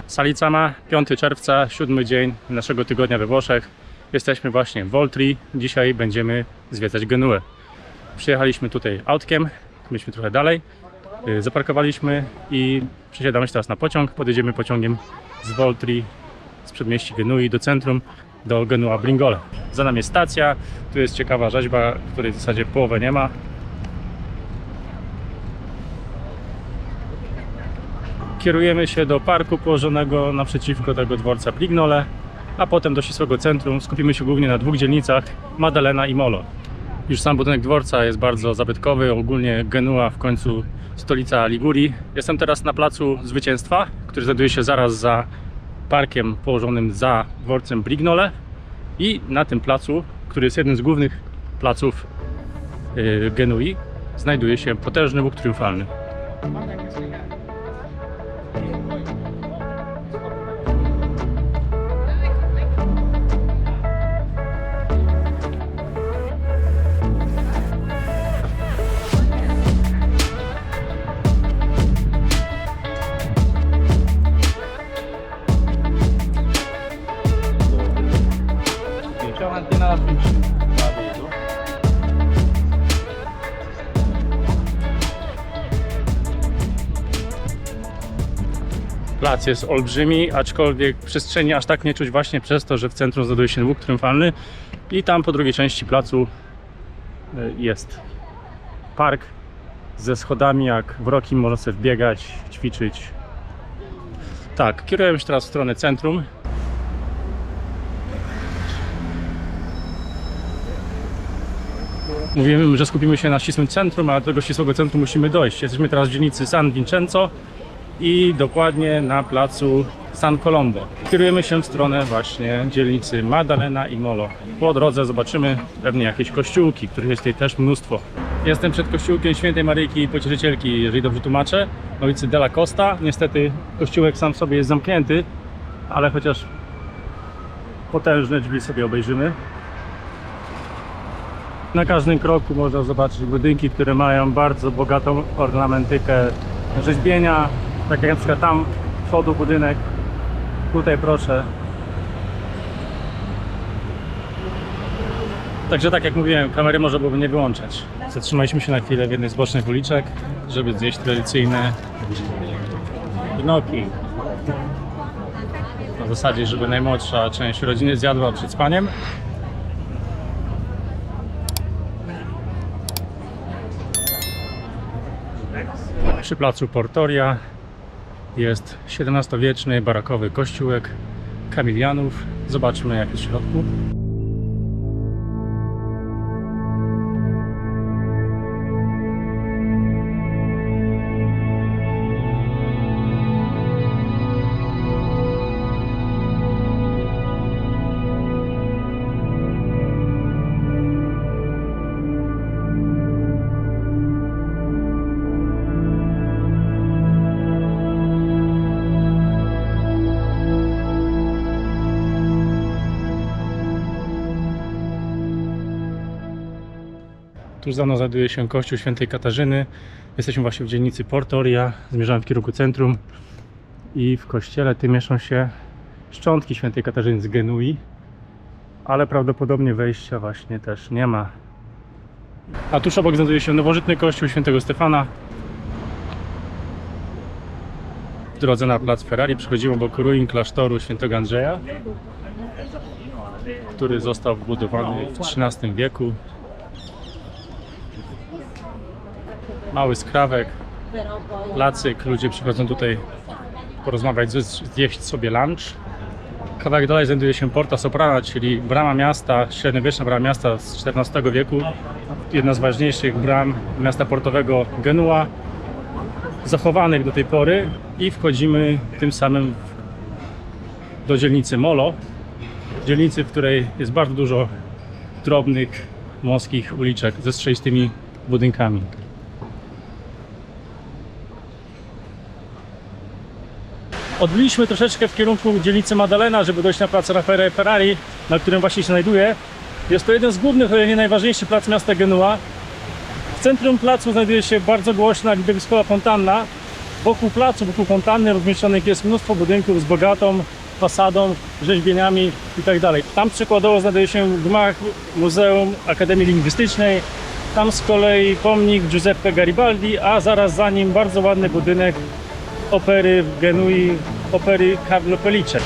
Salicama, 5 czerwca, 7 dzień naszego tygodnia we Włoszech. Jesteśmy właśnie w Oltri. Dzisiaj będziemy zwiedzać Genuę. Przyjechaliśmy tutaj autkiem, byliśmy trochę dalej, zaparkowaliśmy i przesiadamy się teraz na pociąg. Podjedziemy pociągiem z Oltri, z przedmieści Genui do centrum, do Genua Bringole. Za nami jest stacja, tu jest ciekawa rzeźba, której w zasadzie połowę nie ma. Kierujemy się do parku położonego naprzeciwko tego dworca Brignole, a potem do ścisłego centrum. Skupimy się głównie na dwóch dzielnicach, Maddalena i Molo. Już sam budynek dworca jest bardzo zabytkowy, ogólnie Genua w końcu stolica Ligurii. Jestem teraz na placu Zwycięstwa, który znajduje się zaraz za parkiem położonym za dworcem Brignole, i na tym placu, który jest jednym z głównych placów Genui, znajduje się potężny łuk triumfalny. Plac jest olbrzymi, aczkolwiek przestrzeni aż tak nie czuć właśnie przez to, że w centrum znajduje się łuk triumfalny i tam po drugiej części placu jest park ze schodami, jak w Rockim można sobie wbiegać, ćwiczyć. Tak, kierujemy się teraz w stronę centrum. Mówimy, że skupimy się na ścisłym centrum, a do tego ścisłego centrum musimy dojść. Jesteśmy teraz w dzielnicy San Vincenzo i dokładnie na placu San Colombo. Kierujemy się w stronę właśnie dzielnicy Maddalena i Molo. Po drodze zobaczymy pewnie jakieś kościółki, których jest tutaj też mnóstwo. Jestem przed kościółkiem Świętej Maryjki Pocieszycielki, jeżeli dobrze tłumaczę, na ulicy Della Costa. Niestety kościółek sam w sobie jest zamknięty, ale chociaż potężne drzwi sobie obejrzymy. Na każdym kroku można zobaczyć budynki, które mają bardzo bogatą ornamentykę rzeźbienia, tak jak na przykład tam z przodu budynek, tutaj proszę. Także tak jak mówiłem, kamery można byłoby nie wyłączać. Zatrzymaliśmy się na chwilę w jednej z bocznych uliczek, żeby zjeść tradycyjne gnocchi. W zasadzie, żeby najmłodsza część rodziny zjadła przed spaniem. Przy placu Portoria jest XVII-wieczny barakowy kościółek Kamilianów. Zobaczmy, jak jest w środku. Tuż za mną znajduje się kościół Świętej Katarzyny. Jesteśmy właśnie w dzielnicy Portoria. Zmierzamy w kierunku centrum i w kościele tym mieszczą się szczątki Świętej Katarzyny z Genui, ale prawdopodobnie wejścia właśnie też nie ma. A tuż obok znajduje się nowożytny kościół Świętego Stefana. W drodze na plac Ferrari przechodzimy obok ruin klasztoru Świętego Andrzeja, który został wybudowany w XIII wieku. Mały skrawek, placyk, ludzie przychodzą tutaj porozmawiać, zjeść sobie lunch. Kawałek dalej znajduje się Porta Soprana, czyli brama miasta, średniowieczna brama miasta z XIV wieku. Jedna z ważniejszych bram miasta portowego Genua, zachowanych do tej pory, i wchodzimy tym samym do dzielnicy Molo. Dzielnicy, w której jest bardzo dużo drobnych, wąskich uliczek ze strzelstymi budynkami. Odbiliśmy troszeczkę w kierunku dzielnicy Maddalena, żeby dojść na plac Ferrari, na którym właśnie się znajduję. Jest to jeden z głównych, ale nie najważniejszy plac miasta Genua. W centrum placu znajduje się bardzo głośna widowiskowa fontanna. Wokół placu, wokół fontanny rozmieszczonych jest mnóstwo budynków z bogatą fasadą, rzeźbieniami itd. Tam przykładowo znajduje się gmach Muzeum Akademii Lingwistycznej, tam z kolei pomnik Giuseppe Garibaldi, a zaraz za nim bardzo ładny budynek opery w Genui, opery Carlo Felice.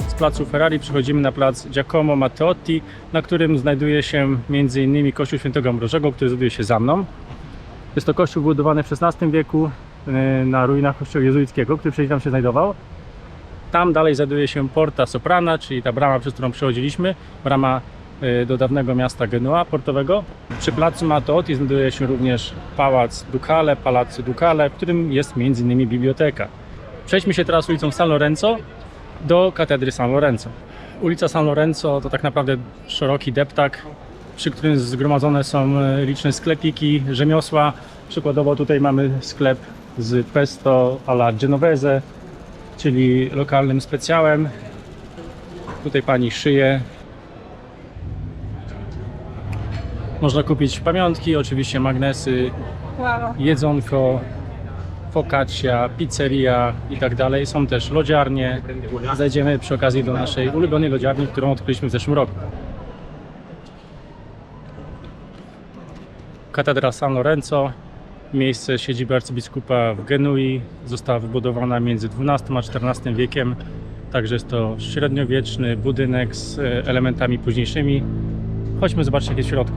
Z placu Ferrari przechodzimy na plac Giacomo Matteotti, na którym znajduje się m.in. kościół Świętego Ambrożego, który znajduje się za mną. Jest to kościół budowany w XVI wieku na ruinach kościoła jezuickiego, który wcześniej tam się znajdował. Tam dalej znajduje się Porta Soprana, czyli ta brama, przez którą przechodziliśmy, brama do dawnego miasta Genua portowego. Przy placu Matteotti znajduje się również Pałac Ducale, Palazzo Ducale, w którym jest m.in. biblioteka. Przejdźmy się teraz ulicą San Lorenzo do katedry San Lorenzo. Ulica San Lorenzo to tak naprawdę szeroki deptak, przy którym zgromadzone są liczne sklepiki, rzemiosła. Przykładowo tutaj mamy sklep z pesto alla genovese, czyli lokalnym specjałem. Tutaj pani szyje. Można kupić pamiątki, oczywiście magnesy, jedzonko, focaccia, pizzeria i tak dalej. Są też lodziarnie. Zajdziemy przy okazji do naszej ulubionej lodziarni, którą odkryliśmy w zeszłym roku. Katedra San Lorenzo, miejsce siedziby arcybiskupa w Genui, została wybudowana między XII a XIV wiekiem. Także jest to średniowieczny budynek z elementami późniejszymi. Chodźmy zobaczyć, jak jest w środku.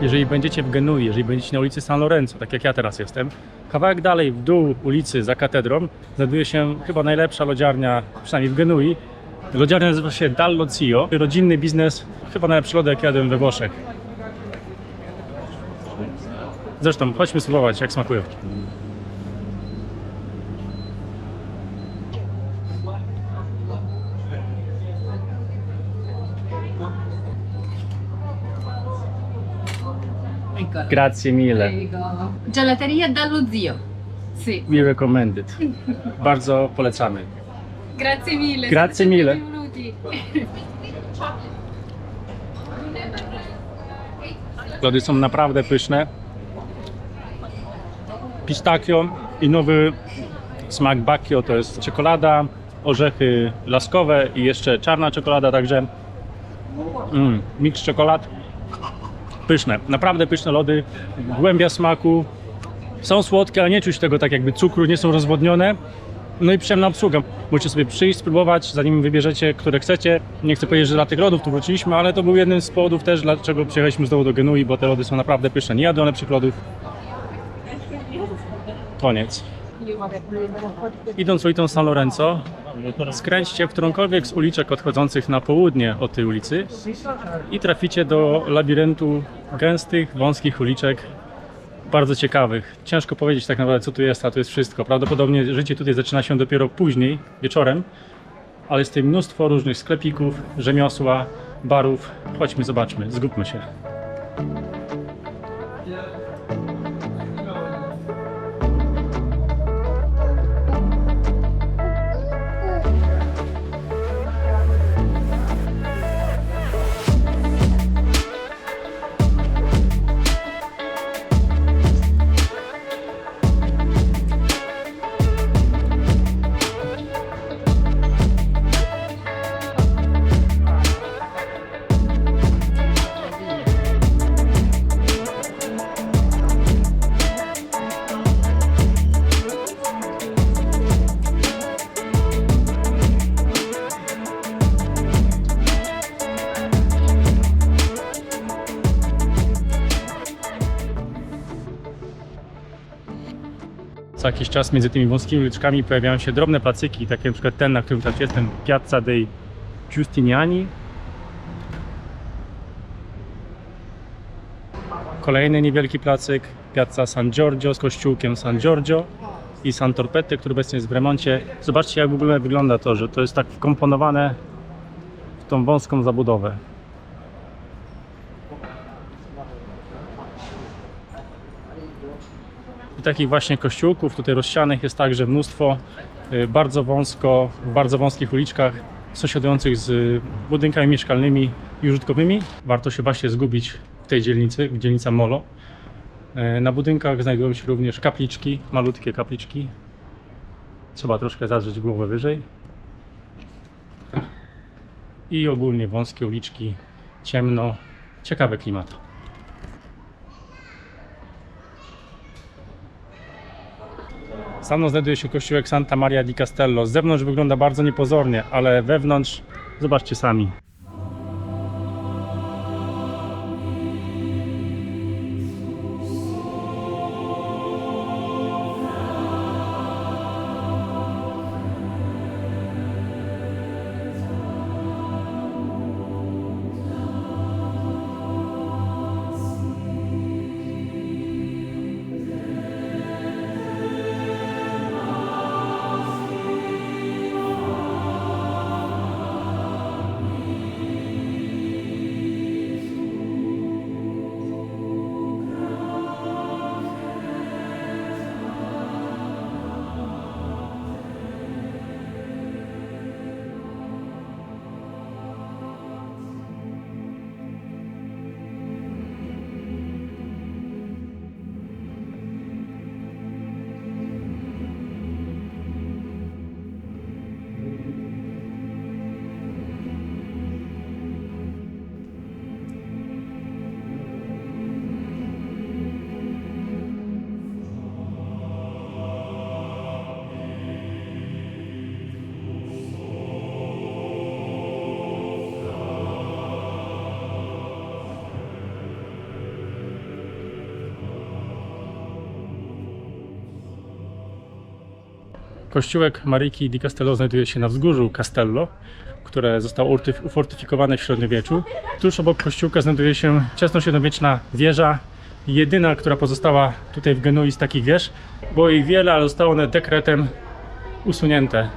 Jeżeli będziecie w Genui, jeżeli będziecie na ulicy San Lorenzo, tak jak ja teraz jestem, kawałek dalej w dół ulicy za katedrą znajduje się chyba najlepsza lodziarnia, przynajmniej w Genui. Lodziarnia nazywa się Dallo Zio. Rodzinny biznes, chyba najlepszy lody, jak jadłem we Włoszech. Zresztą chodźmy spróbować, jak smakują. Grazie mille. Gelateria Dallo Zio. Sì. We recommend it. Bardzo polecamy. Grazie mille. Grazie mille. Benvenuti. Lody są naprawdę pyszne. Pistachio i nowy smak Bacchio, to jest czekolada, orzechy laskowe i jeszcze czarna czekolada, także miks czekolad. Pyszne, naprawdę pyszne lody, głębia smaku. Są słodkie, ale nie czuć tego tak jakby cukru, nie są rozwodnione. No i przyjemna obsługa. Możecie sobie przyjść, spróbować, zanim wybierzecie, które chcecie. Nie chcę powiedzieć, że dla tych lodów tu wróciliśmy, ale to był jeden z powodów też, dlaczego przyjechaliśmy znowu do Genui, bo te lody są naprawdę pyszne. Nie jadłem lepszych lodów. Koniec. Idąc ulicą San Lorenzo, skręćcie w którąkolwiek z uliczek odchodzących na południe od tej ulicy i traficie do labiryntu gęstych, wąskich uliczek, bardzo ciekawych. Ciężko powiedzieć tak naprawdę, co tu jest, a tu jest wszystko. Prawdopodobnie życie tutaj zaczyna się dopiero później, wieczorem, ale jest tutaj mnóstwo różnych sklepików, rzemiosła, barów. Chodźmy, zobaczmy, zgubmy się. Co jakiś czas między tymi wąskimi uliczkami pojawiają się drobne placyki, takie na przykład ten, na którym teraz jestem, Piazza dei Giustiniani. Kolejny niewielki placyk, Piazza San Giorgio z kościółkiem San Giorgio i San Torpette, który obecnie jest w remoncie. Zobaczcie, jak w ogóle wygląda to, że to jest tak wkomponowane w tą wąską zabudowę. I takich właśnie kościółków tutaj rozsianych jest także mnóstwo, bardzo wąsko, w bardzo wąskich uliczkach sąsiadujących z budynkami mieszkalnymi i użytkowymi. Warto się właśnie zgubić w tej dzielnicy, dzielnica Molo. Na budynkach znajdują się również kapliczki, malutkie kapliczki. Trzeba troszkę zadrzeć głowę wyżej. I ogólnie wąskie uliczki, ciemno, ciekawy klimat. Za mną znajduje się kościółek Santa Maria di Castello. Z zewnątrz wygląda bardzo niepozornie, ale wewnątrz zobaczcie sami. Kościółek Maryjki di Castello znajduje się na wzgórzu Castello, które zostało ufortyfikowane w średniowieczu. Tuż obok kościółka znajduje się wczesnośredniowieczna wieża, jedyna, która pozostała tutaj w Genui z takich wież. Było ich wiele, ale zostały one dekretem usunięte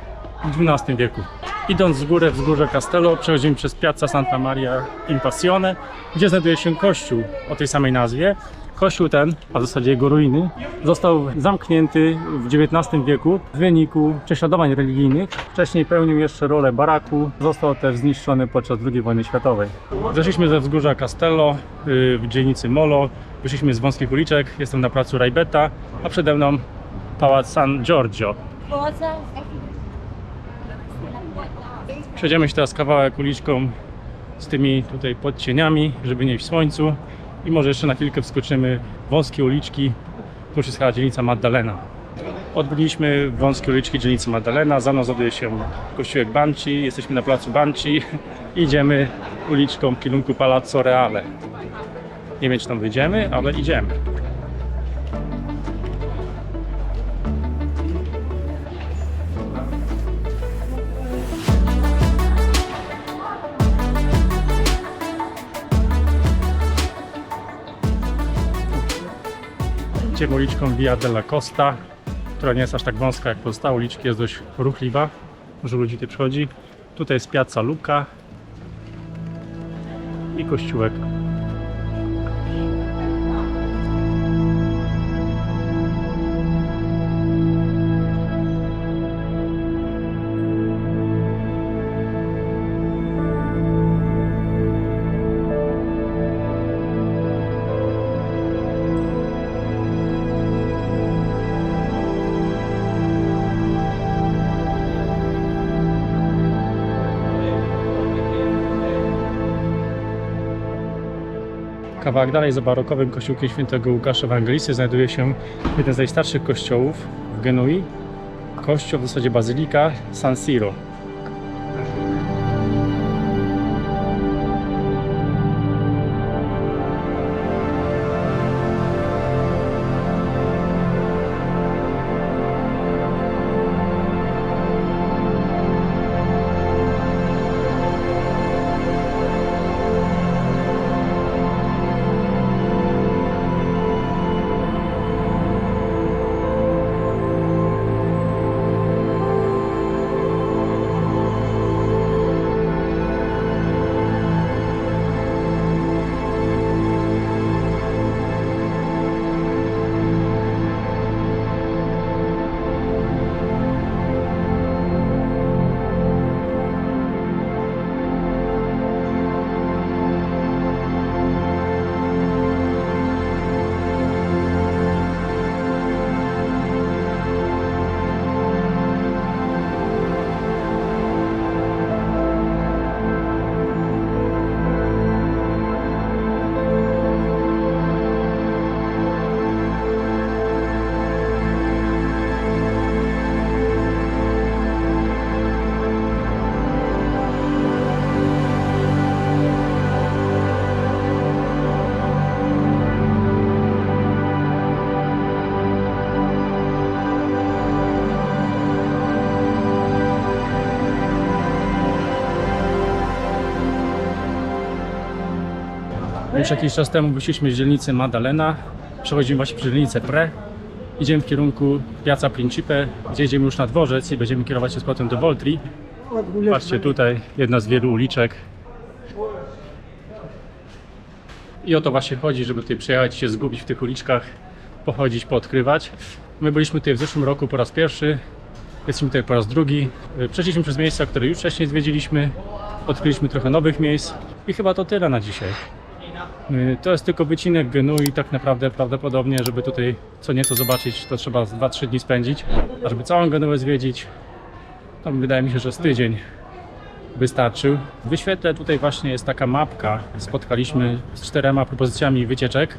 w XII wieku. Idąc w górę wzgórze Castello, przechodzimy przez Piazza Santa Maria in Passione, gdzie znajduje się kościół o tej samej nazwie. Kościół ten, a w zasadzie jego ruiny, został zamknięty w XIX wieku w wyniku prześladowań religijnych. Wcześniej pełnił jeszcze rolę baraku, został też zniszczony podczas II wojny światowej. Zeszliśmy ze wzgórza Castello w dzielnicy Molo, wyszliśmy z wąskich uliczek, jestem na placu Raibetta, a przede mną pałac San Giorgio. Przejdziemy się teraz kawałek uliczką z tymi tutaj podcieniami, żeby nie iść w słońcu. I może jeszcze na chwilkę wskoczymy w wąskie uliczki. Tu już jest chyba dzielnica Maddalena. Odbyliśmy wąskie uliczki dzielnicy Maddalena, za mną znajduje się kościółek Banci, jesteśmy na placu Banci, idziemy uliczką w kierunku Palazzo Reale. Nie wiem, czy tam wyjdziemy, ale idziemy. Idziemy uliczką Via della Costa, która nie jest aż tak wąska jak pozostałe uliczki, jest dość ruchliwa, dużo ludzi tutaj przychodzi. Tutaj jest Piazza Lucca i kościółek. Kawałek dalej za barokowym kościółkiem świętego Łukasza Ewangelisty znajduje się jeden z najstarszych kościołów w Genui. Kościół, w zasadzie bazylika San Siro. Już jakiś czas temu wyszliśmy z dzielnicy Maddalena, przechodzimy właśnie przez dzielnicę Pre, idziemy w kierunku Piazza Principe, gdzie idziemy już na dworzec i będziemy kierować się z powrotem do Voltri. Patrzcie tutaj, jedna z wielu uliczek. I o to właśnie chodzi, żeby tutaj przyjechać, się zgubić w tych uliczkach, pochodzić, poodkrywać. My byliśmy tutaj w zeszłym roku po raz pierwszy, jesteśmy tutaj po raz drugi. Przeszliśmy przez miejsca, które już wcześniej zwiedziliśmy, odkryliśmy trochę nowych miejsc i chyba to tyle na dzisiaj. To jest tylko wycinek Genui, tak naprawdę prawdopodobnie, żeby tutaj co nieco zobaczyć, to trzeba 2-3 dni spędzić, a żeby całą Genuę zwiedzić, to wydaje mi się, że z tydzień wystarczył. W wyświetle tutaj właśnie jest taka mapka, spotkaliśmy z 4 propozycjami wycieczek.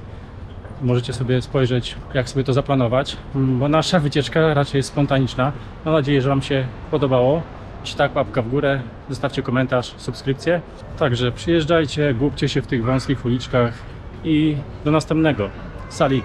Możecie sobie spojrzeć, jak sobie to zaplanować, bo nasza wycieczka raczej jest spontaniczna. Mam nadzieję, że Wam się podobało. Jeśli tak, łapka w górę, zostawcie komentarz, subskrypcję. Także przyjeżdżajcie, głupcie się w tych wąskich uliczkach i do następnego. Sali!